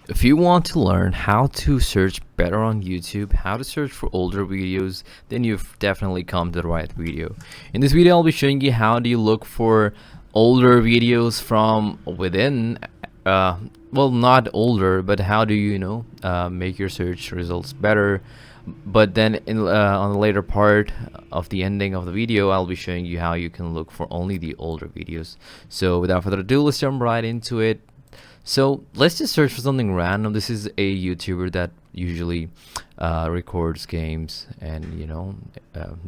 If you want to learn how to search better on YouTube, how to search for older videos, then you've definitely come to the right video. In this video, I'll be showing you how do you look for older videos from within, well, not older, but how do you make your search results better. But then on the later part of the ending of the video, I'll be showing you how you can look for only the older videos. So without further ado, let's jump right into it. So let's just search for something random. This is a YouTuber that usually records games and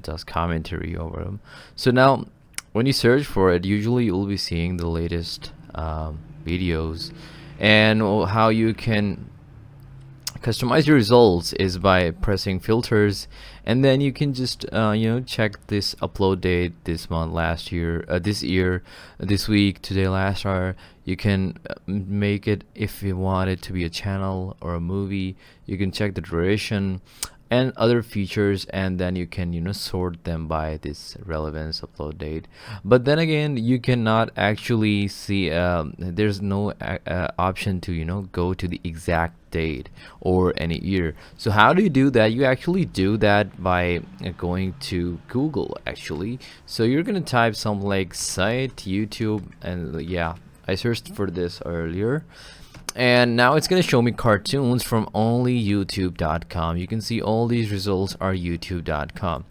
does commentary over them. So now when you search for it, usually you'll be seeing the latest videos, and how you can customize your results is by pressing filters, and then you can just check this upload date, this month, last year, this year, this week, today, last hour. You can make it, if you want it to be a channel or a movie, you can check the duration and other features, and then you can sort them by this relevance upload date. But then again, you cannot actually see there's no option to go to the exact date or any year. So how do you do that? You actually do that by going to Google actually. So you're gonna type something like site YouTube, and yeah, I searched for this earlier, and now it's gonna show me cartoons from only youtube.com. You can see all these results are youtube.com.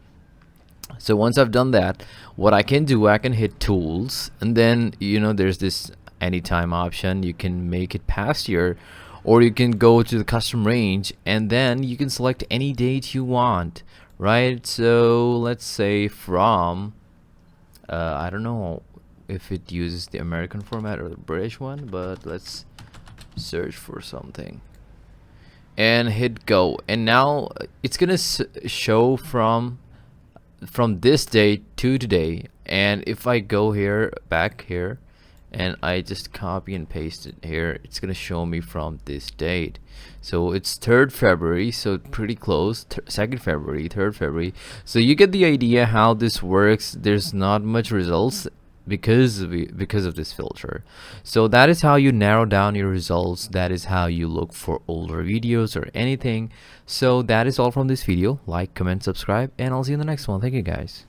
So once I've done that, what I can do, I can hit tools, and then there's this anytime option. You can make it past year, or you can go to the custom range, and then you can select any date you want, right? So let's say from I don't know if it uses the American format or the British one, but let's search for something and hit go, and now it's gonna show from this date to today. And if I go here, back here, and I just copy and paste it here, it's gonna show me from this date. So it's 3rd February, so pretty close. 2nd February, 3rd February. So you get the idea how this works. There's not much results because of this filter. So that is how you narrow down your results. That is how you look for older videos or anything. So that is all from this video. Like, comment, subscribe, and I'll see you in the next one. Thank you guys.